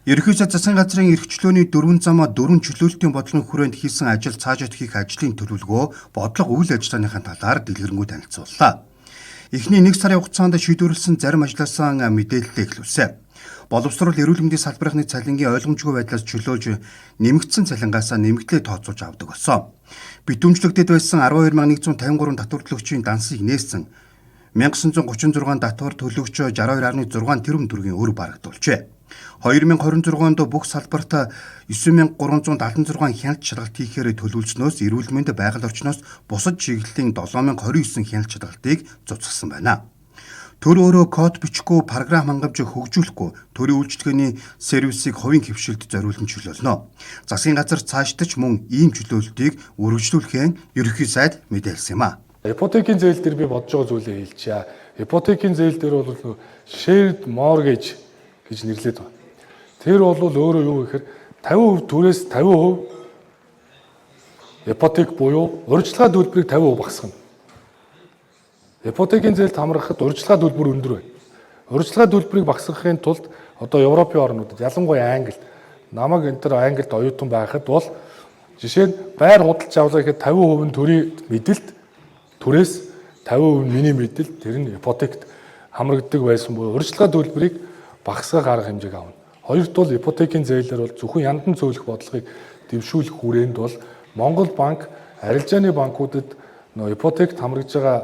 Ерөнхий сайд засгийн газрын эрх чөлөөний 4 замаа 4 чөлөөлтийн бодлогын хүрээнд хийсэн ажил цаашид хийх ажлын төлөвлөгөө, бодлого үйл ажиллагааныхаа талаар дэлгэрэнгүй танилцууллаа. Эхний 1 сарын хугацаанд шийдвэрлэсэн зарим ажлаасаа мэдээлэлээ эхлүүлсэн. Боловсрол эрүүл мэндийн салбарынхны цалингийн ойлгомжгүй байдлаас чөлөөлж нэмэгдсэн цалингаас нэмэгдлээ тооцоолж авдаг болсон. Битүүмжлэгдэд байсан 12153 татвар төлөгчийн дансыг нээсэн 1936 татвар төлөгч 62.6 тэрбум төгрөгийн өр барагдуулжээ. 2026 онд бүх салбарт 9376 хяналт шалгалт хийхээр төлөвлөснөөс эрүүл мэнд байгаль орчноос бусад чиглэлийн 7029 хяналт шалгалтыг цуцгалсан байна. Төр өөрөө код бичихгүй програм хангамж хөгжүүлэхгүй төрийн үйлчлэгээний сервисийг хувийн хөвшилд зориулан чөлөөлнө. Засгийн газар цаашд ч мөн ийм чөлөөлтийг үргэлжлүүлэхээ ерөнхий сайд мэдээлсэн юм а. Ипотекийн зээл дээр би бодож байгаа зүйлээ хэлчихье. Ипотекийн зээл дээр бол shared mortgage гэж нэрлэдэг байна. Тэр бол өөрөө юу гэхээр 50% түрээс 50% ипотек буюу урьдчилгаа төлбөрийг 50% багасгана. Ипотекийн зээлд хамрахад урьдчилгаа төлбөр өндөр байна. Урьдчилгаа төлбөрийг багасгахын тулд одоо Европын орнуудад ялангуяа Англид намайг энэ төр Англид оюутан байхад бол жишээ нь байр худалдаж авлаа гэхэд 50% нь төрийн мэдэлд түрээс 50% миний мэдэлд тэр нь ипотект хамрагддаг байсан буюу урьдчилгаа төлбөрийг багасгах арга хэмжээг авна. Хоёрт бол ипотекийн зээлээр бол зөвхөн яндан цөөлөх бодлогыг дэвшүүлэх хүрээнд бол Монгол банк арилжааны банкудад ипотект хамрагдж байгаа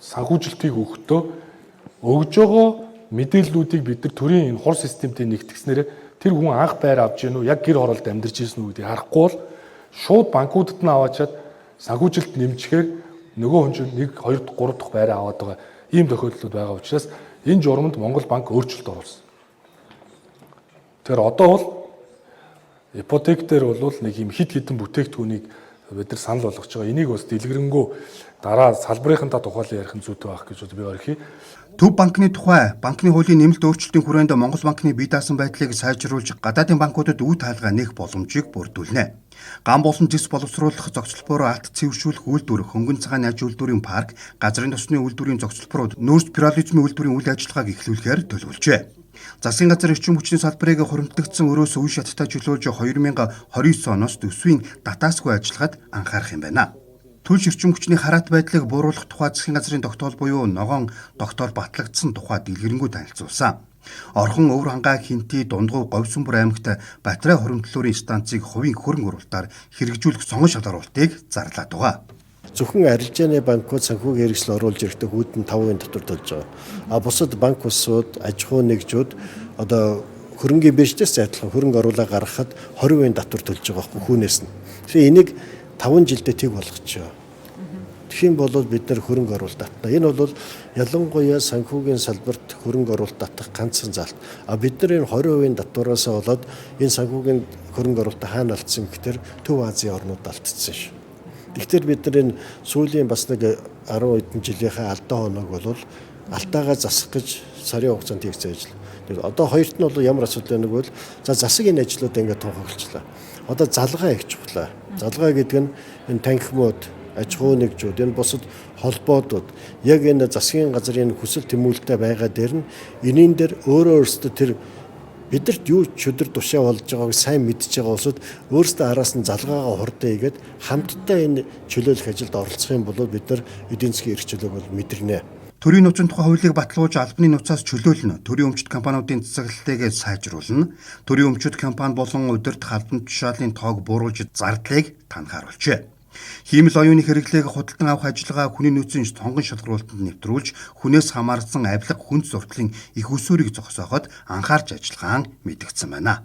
санхүүжилтийг өгөхдөө өгж байгаа мэдээллүүдийг бид нар төрийн энэ хур системтэй нэгтгэснээр тэр хүн анх байр авч гин үү, яг гэр хороолд амьдарч ирсэн үү гэдгийг харахгүй бол шууд банкудад нь аваачаад санхүүжилт нэмчихээр нөгөө хүн чинь 1, 2, 3 дахь байраа аваад байгаа ийм тохиолдлууд байгаа учраас энэ журамд Монгол банк өөрчлөлт оруулсан. Тэгэхээр одоо бол ипотек дээр бол нэг юм хид хідэн бүтээгдэхүүнийг бид нар санал болгож байгаа. Энийг бас дэлгэрэнгүй дараа салбарынхантаа тухайлан ярих нь зүйтэй байх гэж би орхив. Төв банкны тухай банкны хуулийн нэмэлт өөрчлөлтийн хүрээнд Монгол банкны бие даасан байдлыг сайжруулж гадаадын банкудад үе таалгаа нээх боломжийг бүрдүүлнэ. Ган болон зэс боловсруулах зохицолбоор алт цэвэршүүлэх үйлдвэр, хөнгөн цагааны аж үйлдвэрийн парк, газрын тосны үйлдвэрийн зохицолборууд нөөц плюрализмын үйлдвэрийн үйл ажиллагааг эхлүүлэхээр төлөвлөжээ. Засгийн газар эрчим хүчний салбарыг хуримтлагдсан өрөөс үе шаттай чөлөөлж 2029 оноос төсвийн татаасгүй ажиллахад анхаарах юм байна. Түлш эрчим хүчний хараат байдлыг бууруулах тухай засгийн газрын тогтоол буюу ногоон тогтоол батлагдсан тухай дэлгэрэнгүй танилцуулсан. Орхон өвөр хангаа хинти дундгуй говьсөнбөр аймагт батарей хуримтлалын станцыг хувийн хөрөнгө оруулалтаар хэрэгжүүлэх сонгон шалгаруултыг зарлаад байгаа. Зөвхөн арилжааны банкуд санхүүгийн хэрэгсэл оруулж ирэхдээ хүйдэн 5% татвар төлж байгаа. А бусад банк усууд, аж ахуй нэгжүүд одоо хөрөнгийн бирждээс адилхан хөрөнгө оруулалт гаргахад 20% татвар төлж байгаа байхгүй хүүнээс нь. Тэгэхээр энийг 5 жилдээ тэг болгочихоо. Тэгхийн бол бид нар хөрөнгө оруулалт татна. Энэ бол ялангуяа санхүүгийн салбарт хөрөнгө оруулалт татах ганцхан заалт. А бид нар энэ 20% татвараас болоод энэ санхүүгийн хөрөнгө оруулалт хаана алдсан гэхээр Төв Азийн орнууд алдсан шүү. Тэгэхээр бид нар энэ сүүлийн бас нэг 10 хэдэн жилийнхаа алдаа хоног бол алтаагаа засах гэж сарын хугацаанд хийгдсэн ажил. Одоо хоёрт нь бол ямар асуудал байна гэвэл засаг энэ ажлууд ингээд тунхаглалчлаа. Одоо залгаа их чухлаа. Залгаа гэдэг нь энэ танхимууд, аж ахуй нэгжүүд, энэ бусад холбоодууд яг энэ засгийн газрын хүсэл тэмүүлэлтэй байгаа дээр нь энийн дээр өөрөөсөө тэр бидэрт юу чөдөр тушаа болж байгааг сайн мэдж байгаа улсууд өөрсдөө араас нь залгаагаа хурдан игээд хамтдаа энэ чөлөөлөх ажилд оролцох юм бол бид нар эдийн засгийн эрх чөлөөг бол мэдэрнэ. Төрийн нууцын тухай хуулийг баталгууж албаны нууцаас чөлөөлнө. Төрийн өмчт компаниудын засаглалтыг сайжруулна. Төрийн өмчт компани болон удирдах албан тушаалын тоог бууруулж зардлыг танхааруулжээ. Хиймэл оюуны хэрэглээг худалдан авах ажиллагаа хүний нөөцийн сонгон шалгаруулалтанд нэвтрүүлж хүнээс хамаарсан авилга хүнс суртлын их усүрийг зогсооход анхаарч ажиллагаан мэдгдсэн байна.